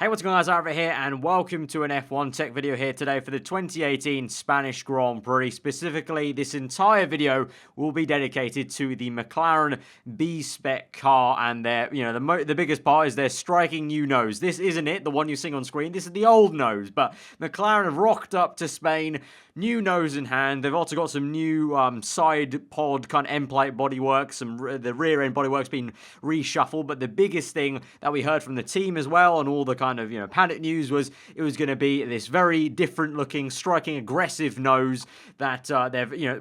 Hey, what's going on, guys? Aarava here, and welcome to an F1 tech video here today for the 2018 Spanish Grand Prix. Specifically, this entire video will be dedicated to the McLaren B-Spec car, and their, the biggest part is their striking new nose. This isn't it, the one you see on screen. This is the old nose, but McLaren have rocked up to Spain, new nose in hand. They've also got some new side pod kind of end plate bodywork. The rear end bodywork's been reshuffled, but the biggest thing that we heard from the team as well, and all the kind of paddock news, was it was going to be this very different looking, striking, aggressive nose that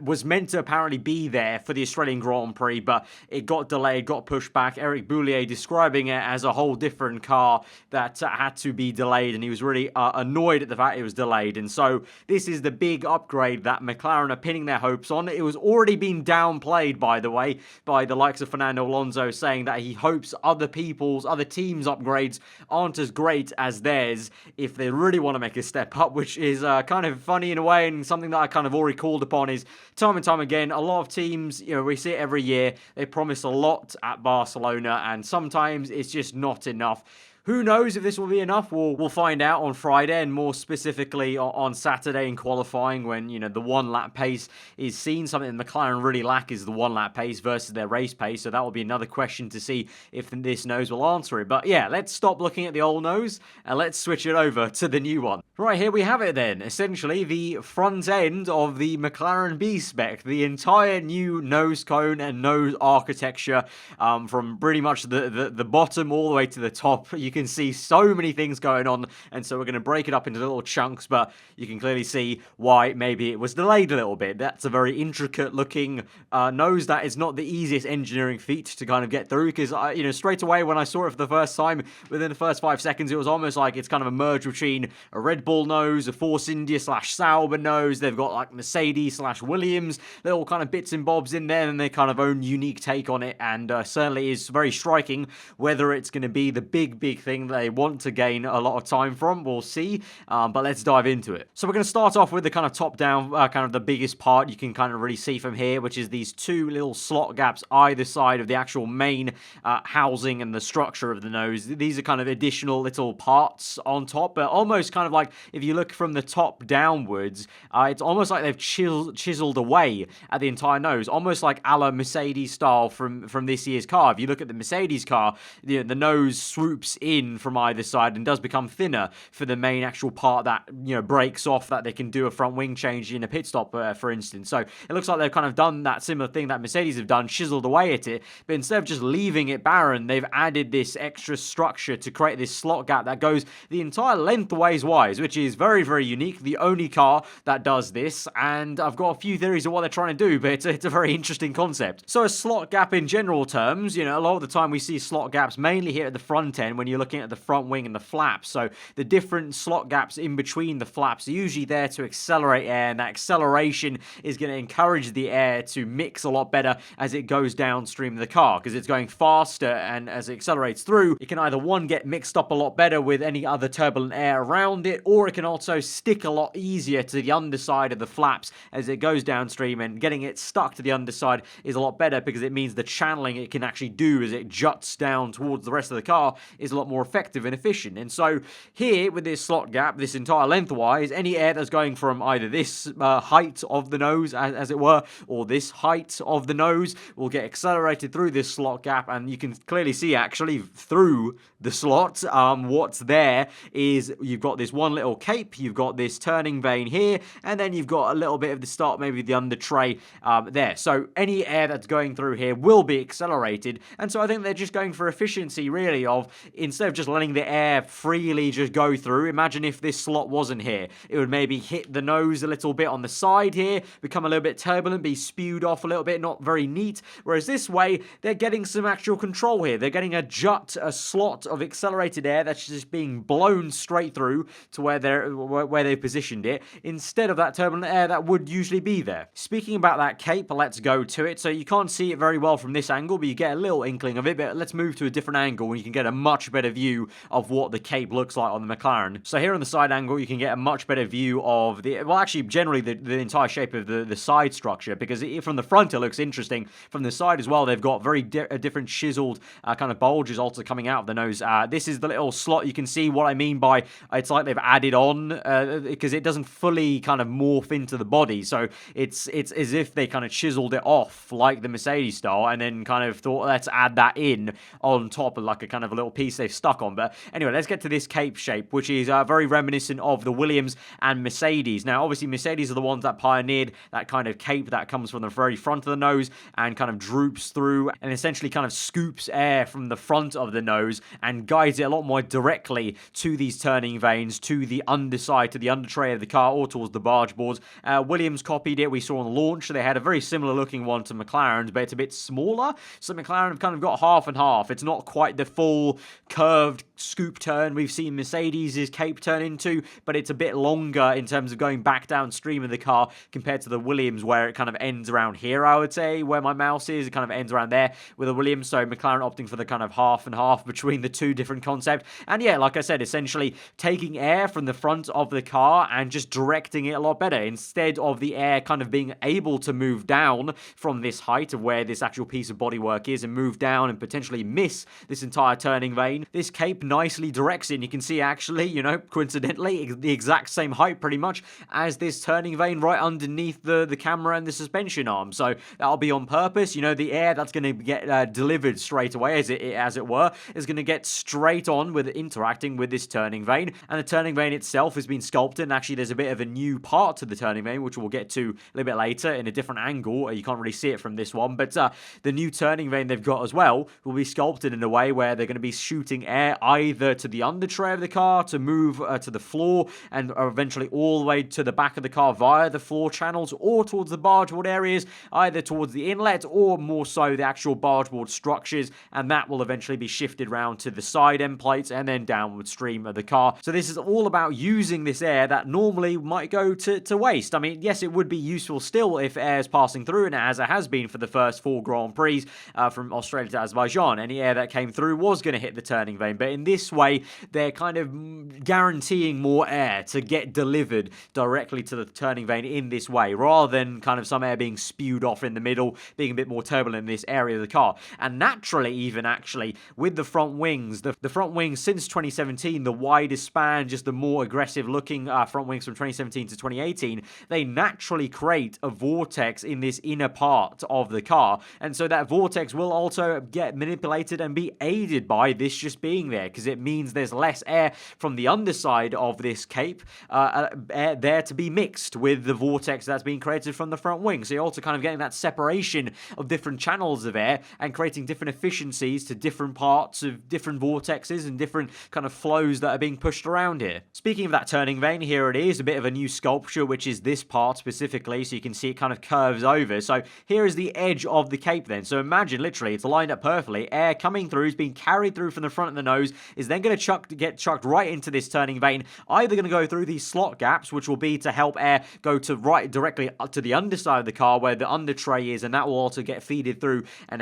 was meant to apparently be there for the Australian Grand Prix, but it got delayed, got pushed back. Eric Boulier describing it as a whole different car that had to be delayed, and he was really annoyed at the fact it was delayed. And so this is the big upgrade that McLaren are pinning their hopes on. It was already been downplayed, by the way, by the likes of Fernando Alonso, saying that he hopes other teams' upgrades aren't as great as theirs if they really want to make a step up, which is kind of funny in a way, and something that I kind of already called upon is time and time again, a lot of teams, we see it every year, they promise a lot at Barcelona, and sometimes it's just not enough. Who knows if this will be enough? We'll find out on Friday, and more specifically on Saturday in qualifying, when the one-lap pace is seen. Something that McLaren really lack is the one-lap pace versus their race pace, so that will be another question to see if this nose will answer it. But yeah, let's stop looking at the old nose and let's switch it over to the new one. Right, here we have it then. Essentially, the front end of the McLaren B-Spec, the entire new nose cone and nose architecture, from pretty much the bottom all the way to the top. You can see so many things going on, and so we're going to break it up into little chunks, but you can clearly see why maybe it was delayed a little bit. That's a very intricate looking nose that is not the easiest engineering feat to kind of get through, because straight away when I saw it for the first time, within the first 5 seconds, it was almost like it's kind of a merge between a Red Bull nose, a Force India / Sauber nose. They've got like Mercedes / Williams, little kind of bits and bobs in there, and they kind of own unique take on it, and certainly is very striking. Whether it's going to be the big thing they want to gain a lot of time from, we'll see, but let's dive into it. So we're going to start off with the kind of top down, kind of the biggest part you can kind of really see from here, which is these two little slot gaps either side of the actual main housing and the structure of the nose. These are kind of additional little parts on top, but almost kind of like, if you look from the top downwards, it's almost like they've chiseled away at the entire nose, almost like a la Mercedes style from this year's car. If you look at the Mercedes car, the nose swoops in from either side and does become thinner for the main actual part that breaks off, that they can do a front wing change in a pit stop, for instance. So it looks like they've kind of done that similar thing that Mercedes have done, chiseled away at it, but instead of just leaving it barren, they've added this extra structure to create this slot gap that goes the entire lengthways wise, which is very, very unique. The only car that does this, and I've got a few theories of what they're trying to do, but it's a very interesting concept. So a slot gap in general terms, a lot of the time we see slot gaps mainly here at the front end when you're looking at the front wing and the flaps. So the different slot gaps in between the flaps are usually there to accelerate air, and that acceleration is going to encourage the air to mix a lot better as it goes downstream of the car, because it's going faster, and as it accelerates through, it can either one, get mixed up a lot better with any other turbulent air around it, or it can also stick a lot easier to the underside of the flaps as it goes downstream, and getting it stuck to the underside is a lot better because it means the channeling it can actually do as it juts down towards the rest of the car is a lot more effective and efficient. And so here with this slot gap, this entire lengthwise, any air that's going from either this height of the nose, as it were, or this height of the nose, will get accelerated through this slot gap, and you can clearly see actually through the slot, what's there is you've got this one little cape, you've got this turning vane here, and then you've got a little bit of the start, maybe the under tray there. So any air that's going through here will be accelerated, and so I think they're just going for efficiency, really, of instead of just letting the air freely just go through. Imagine if this slot wasn't here. It would maybe hit the nose a little bit on the side here, become a little bit turbulent, be spewed off a little bit, not very neat. Whereas this way, they're getting some actual control here. They're getting a slot of accelerated air that's just being blown straight through to where they positioned it, instead of that turbulent air that would usually be there. Speaking about that cape, let's go to it. So you can't see it very well from this angle, but you get a little inkling of it. But let's move to a different angle where you can get a much better view of what the cape looks like on the McLaren. So here on the side angle, you can get a much better view of actually generally the entire shape of the side structure, because from the front it looks interesting. From the side as well, they've got very different chiseled kind of bulges also coming out of the nose. This is the little slot. You can see what I mean by it's like they've added on because it doesn't fully kind of morph into the body. So it's as if they kind of chiseled it off like the Mercedes style and then kind of thought, let's add that in on top of like a kind of a little piece they've stuck on. But anyway, let's get to this cape shape, which is very reminiscent of the Williams and Mercedes. Now, obviously, Mercedes are the ones that pioneered that kind of cape that comes from the very front of the nose and kind of droops through and essentially kind of scoops air from the front of the nose and guides it a lot more directly to these turning vanes, to the underside, to the under tray of the car, or towards the barge boards. Williams copied it. We saw on the launch they had a very similar looking one to McLaren's, but it's a bit smaller. So McLaren have kind of got half and half. It's not quite the full curved scoop turn we've seen Mercedes' cape turn into, but it's a bit longer in terms of going back downstream of the car compared to the Williams, where it kind of ends around here, I would say, where my mouse is. It kind of ends around there with the Williams. So McLaren opting for the kind of half and half between the two different concepts. And yeah, like I said, essentially taking air from the front of the car and just directing it a lot better, instead of the air kind of being able to move down from this height of where this actual piece of bodywork is and move down and potentially miss this entire turning vane. This cape nicely directs it, and you can see actually, you know, coincidentally, the exact same height pretty much as this turning vane right underneath the camera and the suspension arm. So that'll be on purpose. You know, the air that's going to get delivered straight away, as it were, is going to get straight on with interacting with this turning vane. And the turning vane itself has been sculpted, and actually there's a bit of a new part to the turning vane, which we'll get to a little bit later in a different angle. You can't really see it from this one, but the new turning vane they've got as well will be sculpted in a way where they're going to be shooting air either to the under tray of the car to move to the floor, and eventually all the way to the back of the car via the floor channels, or towards the bargeboard areas, either towards the inlet or more so the actual bargeboard structures, and that will eventually be shifted round to the side end plates and then downward stream of the car. So this is all about using this air that normally might go to waste. I mean, yes, it would be useful still if air is passing through, and as it has been for the first 4 Grand Prix from Australia to Azerbaijan, any air that came through was going to hit the turning vane. But in this way, they're kind of guaranteeing more air to get delivered directly to the turning vane in this way, rather than kind of some air being spewed off in the middle, being a bit more turbulent in this area of the car. And naturally, even actually, with the front wings, the front wings since 2017, the widest span, just the more aggressive looking front wings from 2017 to 2018, they naturally create a vortex in this inner part of the car. And so that vortex will also get manipulated and be aided by this just being there, because it means there's less air from the underside of this cape air there to be mixed with the vortex that's being created from the front wing. So you're also kind of getting that separation of different channels of air and creating different efficiencies to different parts of different vortexes and different kind of flows that are being pushed around here. Speaking of that turning vane, here it is, a bit of a new sculpture, which is this part specifically, so you can see it kind of curves over. So here is the edge of the cape then. So imagine literally it's lined up perfectly. Air coming through is being carried through from the front of the nose, is then going to get chucked right into this turning vane, either going to go through these slot gaps, which will be to help air go to directly to the underside of the car where the under tray is, and that will also get feeded through and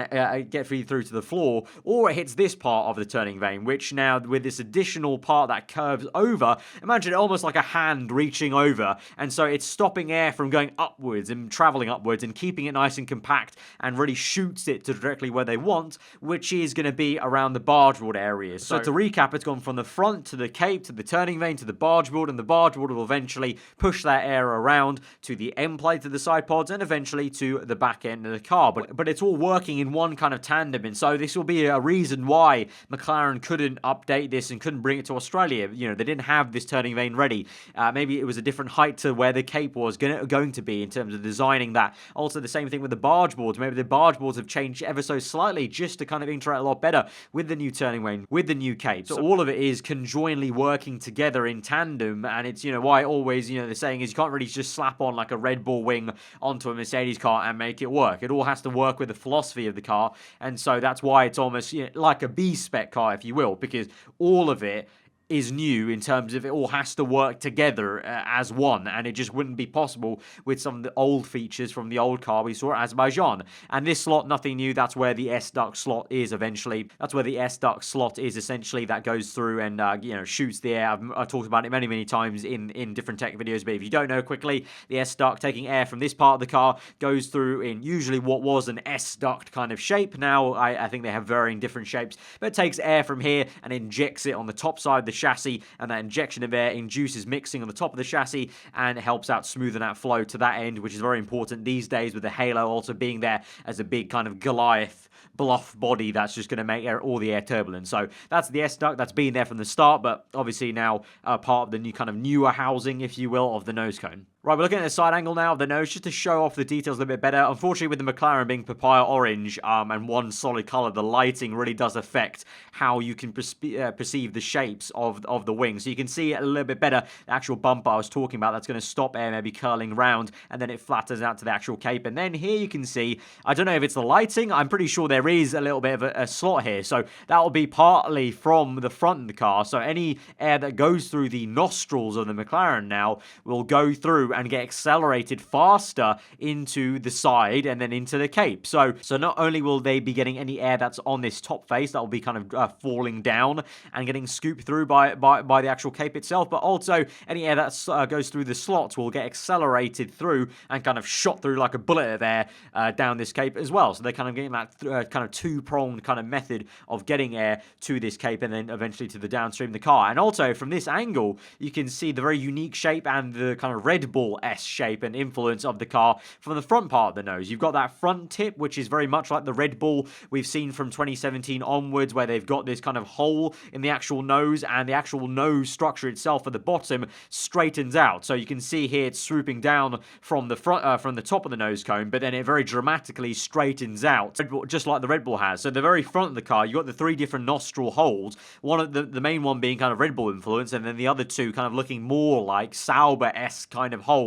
get feeded through to the floor, or it hits this part of the turning vane, which now with this additional part that curves over, imagine it almost like a hand reaching over, and so it's stopping air from going upwards and traveling upwards and keeping it nice and compact, and really shoots it to directly where they want, which is going to be around the bargeboard areas. So to recap, it's gone from the front to the cape to the turning vane to the bargeboard, and the bargeboard will eventually push that air around to the end plate of the side pods and eventually to the back end of the car. But it's all working in one kind of tandem, and so this will be a reason why McLaren couldn't update this and couldn't bring it to Australia. You know, they didn't have this turning vane ready. Maybe it was a different height to where the cape was going to be in terms of designing that. Also, the same thing with the barge boards. Maybe the barge boards have changed ever so slightly just to kind of interact a lot better with the new turning vane, with the new cape. So all of it is conjointly working together in tandem, and it's, you know, why always, you know, the saying is you can't really just slap on like a Red Bull wing onto a Mercedes car and make it work. It all has to work with the philosophy of the car, and so that's why it's almost, you know, like a B-Spec car, if you will, because all of it is new in terms of it all has to work together as one, and it just wouldn't be possible with some of the old features from the old car we saw at Azerbaijan. And this slot, nothing new. That's where the S-duct slot is eventually. That's where the S-duct slot is essentially, that goes through and shoots the air. I've talked about it many times in different tech videos, but if you don't know quickly, the S-duct taking air from this part of the car goes through in usually what was an S-duct kind of shape. Now I think they have varying different shapes, but it takes air from here and injects it on the top side of the chassis, and that injection of air induces mixing on the top of the chassis and helps out smoothing out flow to that end, which is very important these days, with the halo also being there as a big kind of Goliath bluff body that's just going to make all the air turbulent. So that's the S-duct. That's been there from the start, but obviously now part of the newer housing, if you will, of the nose cone. Right, we're looking at the side angle now of the nose, just to show off the details a little bit better. Unfortunately, with the McLaren being papaya orange and one solid color, the lighting really does affect how you can perceive the shapes of the wing. So you can see it a little bit better. The actual bumper I was talking about, that's going to stop air maybe curling round, and then it flattens out to the actual cape. And then here you can see, I don't know if it's the lighting, I'm pretty sure there is a little bit of a slot here. So that will be partly from the front of the car. So any air that goes through the nostrils of the McLaren now will go through and get accelerated faster into the side and then into the cape. So not only will they be getting any air that's on this top face that will be kind of falling down and getting scooped through by the actual cape itself, but also any air that goes through the slots will get accelerated through and kind of shot through like a bullet of air down this cape as well. So they're kind of getting that kind of two-pronged kind of method of getting air to this cape and then eventually to the downstream of the car. And also from this angle, you can see the very unique shape and the kind of Red Bull S shape and influence of the car from the front part of the nose. You've got that front tip, which is very much like the Red Bull we've seen from 2017 onwards, where they've got this kind of hole in the actual nose, and the actual nose structure itself at the bottom straightens out. So you can see here it's swooping down from the front, from the top of the nose cone, but then it very dramatically straightens out, just like the Red Bull has. So the very front of the car, you've got the three different nostril holes. One of the main one being kind of Red Bull influence, and then the other two kind of looking more like Sauber-esque kind of holes,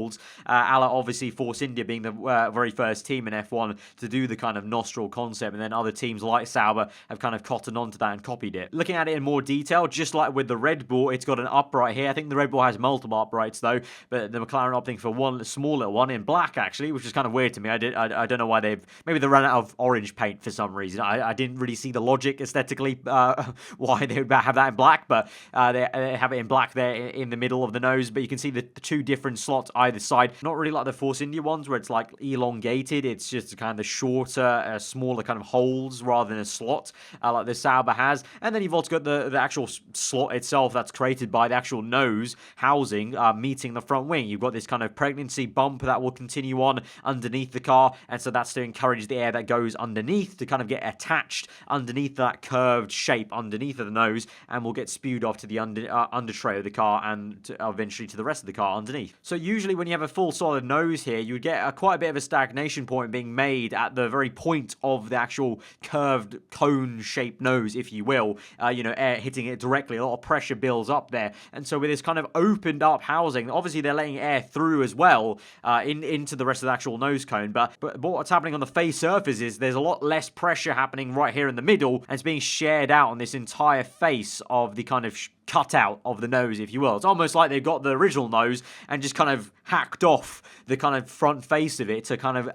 a la obviously Force India being the very first team in F1 to do the kind of nostril concept, and then other teams like Sauber have kind of cottoned onto that and copied it. Looking at it in more detail, just like with the Red Bull, it's got an upright here. I think the Red Bull has multiple uprights though, but the McLaren opting for one smaller one in black actually, which is kind of weird to me. I don't know why maybe they ran out of orange paint for some reason. I didn't really see the logic aesthetically why they would have that in black, but they have it in black there in the middle of the nose. But you can see the two different slots either side. Not really like the Force India ones where it's like elongated. It's just kind of the shorter, smaller kind of holes rather than a slot like the Sauber has. And then you've also got the actual slot itself that's created by the actual nose housing meeting the front wing. You've got this kind of pregnancy bump that will continue on underneath the car, and so that's to encourage the air that goes underneath to kind of get attached underneath that curved shape underneath of the nose, and will get spewed off to the under tray of the car and eventually to the rest of the car underneath. So usually when you have a full solid nose here, you would get quite a bit of a stagnation point being made at the very point of the actual curved cone-shaped nose, if you will. Air hitting it directly, a lot of pressure builds up there, and so with this kind of opened up housing, obviously they're letting air through as well into the rest of the actual nose cone, but what's happening on the face surface is there's a lot less pressure happening right here in the middle, and it's being shared out on this entire face of the kind of cutout of the nose, if you will. It's almost like they've got the original nose and just kind of hacked off the kind of front face of it to kind of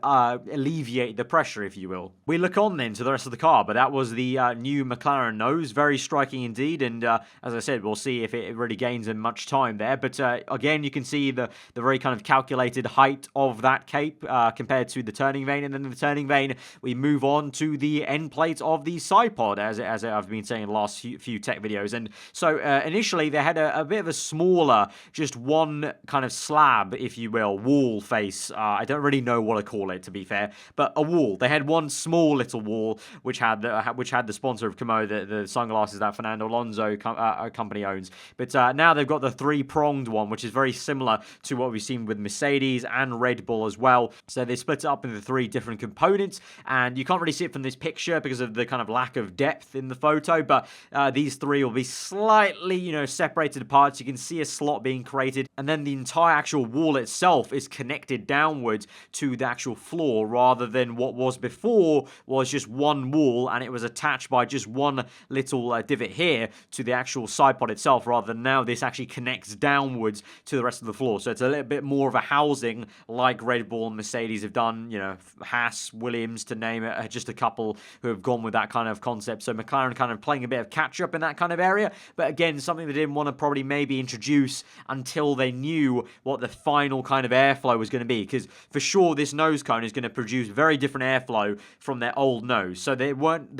alleviate the pressure, if you will. We look on then to the rest of the car, but that was the new McLaren nose. Very striking indeed, and as I said, we'll see if it really gains in much time there. But again, you can see the very kind of calculated height of that cape compared to the turning vane, and then the turning vane, we move on to the end plate of the side pod, as I've been saying in the last few tech videos. And so initially they had a bit of a smaller, just one kind of slab, if you will, wall face. I don't really know what to call it, to be fair, but a wall. They had one small little wall which had the sponsor of Camo, the sunglasses that Fernando Alonso company owns. But now they've got the three-pronged one, which is very similar to what we've seen with Mercedes and Red Bull as well. So they split it up into three different components, and you can't really see it from this picture because of the kind of lack of depth in the photo, but these three will be slightly slightly, separated apart. So you can see a slot being created, and then the entire actual wall itself is connected downwards to the actual floor, rather than what was before was just one wall and it was attached by just one little divot here to the actual side pod itself, rather than now this actually connects downwards to the rest of the floor. So it's a little bit more of a housing like Red Bull and Mercedes have done, Haas, Williams, to name it, just a couple who have gone with that kind of concept. So McLaren kind of playing a bit of catch up in that kind of area, but again, something they didn't want to probably maybe introduce until they knew what the final kind of airflow was going to be, because for sure this nose cone is going to produce very different airflow from their old nose. So they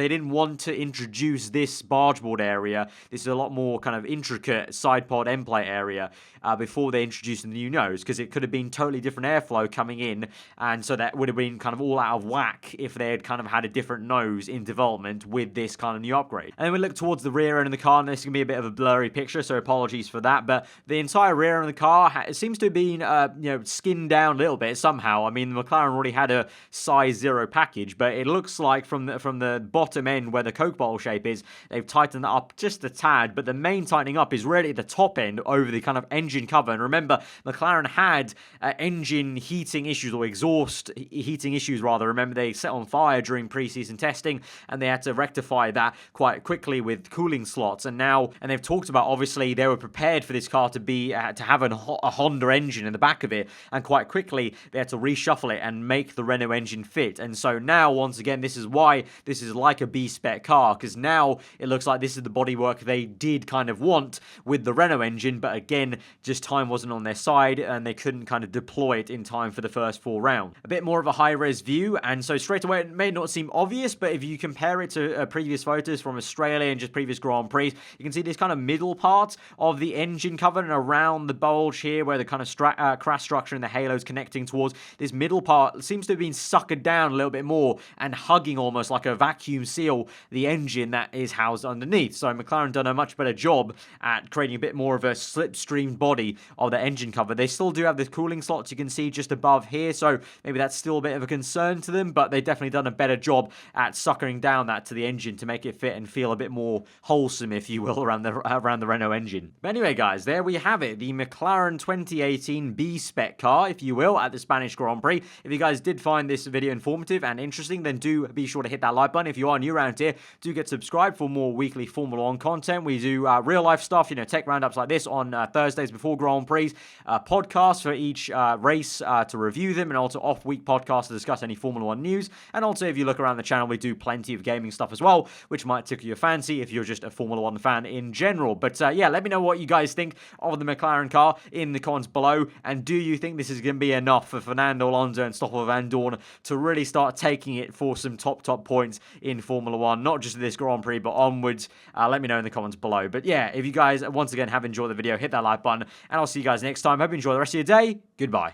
didn't want to introduce this bargeboard area. This is a lot more kind of intricate side pod end plate area before they introduced the new nose, because it could have been totally different airflow coming in, and so that would have been kind of all out of whack if they had kind of had a different nose in development with this kind of new upgrade. And then we look towards the rear end of the car, and this is going to be a bit of a blurry picture, so apologies for that, but the entire rear end of the car seems to have been skinned down a little bit somehow. I mean, McLaren already had a size 0 package, but it looks like from the bottom end where the Coke bottle shape is, they've tightened that up just a tad, but the main tightening up is really at the top end over the kind of engine cover. And remember, McLaren had engine heating issues, or exhaust heating issues rather. Remember, they set on fire during pre-season testing, and they had to rectify that quite quickly with cooling slots. And they've talked about, obviously they were prepared for this car to be to have a Honda engine in the back of it, and quite quickly they had to reshuffle it and make the Renault engine fit. And so now, once again, this is why this is like a B-Spec car, because now it looks like this is the bodywork they did kind of want with the Renault engine, but again, just time wasn't on their side and they couldn't kind of deploy it in time for the first 4 rounds. A bit more of a high-res view, and so straight away it may not seem obvious, but if you compare it to previous photos from Australia and just previous Grand Prix, you can see this kind of middle part of the engine cover, and around the bulge here where the kind of crash structure and the halo is connecting towards, this middle part seems to have been suckered down a little bit more and hugging almost like a vacuum seal the engine that is housed underneath. So McLaren done a much better job at creating a bit more of a slipstream body of the engine cover. They still do have the cooling slots you can see just above here, so maybe that's still a bit of a concern to them, but they've definitely done a better job at suckering down that to the engine to make it fit and feel a bit more wholesome, if you will, around the Renault engine. But anyway, guys, there we have it, the McLaren 2018 B-Spec car, if you will, at the Spanish Grand Prix. If you guys did find this video informative and interesting, then do be sure to hit that like button. If you are new around here, do get subscribed for more weekly Formula 1 content. We do real life stuff, tech roundups like this on Thursdays before Grand Prix, podcasts for each race to review them, and also off-week podcasts to discuss any Formula 1 news. And also, if you look around the channel, we do plenty of gaming stuff as well, which might tickle your fancy if you're just a Formula 1 fan in general. But yeah, let me know what you guys think of the McLaren car in the comments below, and do you think this is going to be enough for Fernando Alonso and Stoffel Van Dorn to really start taking it for some top points in Formula 1, not just this Grand Prix, but onwards? Let me know in the comments below. But yeah, if you guys, once again, have enjoyed the video, hit that like button, and I'll see you guys next time. Hope you enjoy the rest of your day. Goodbye.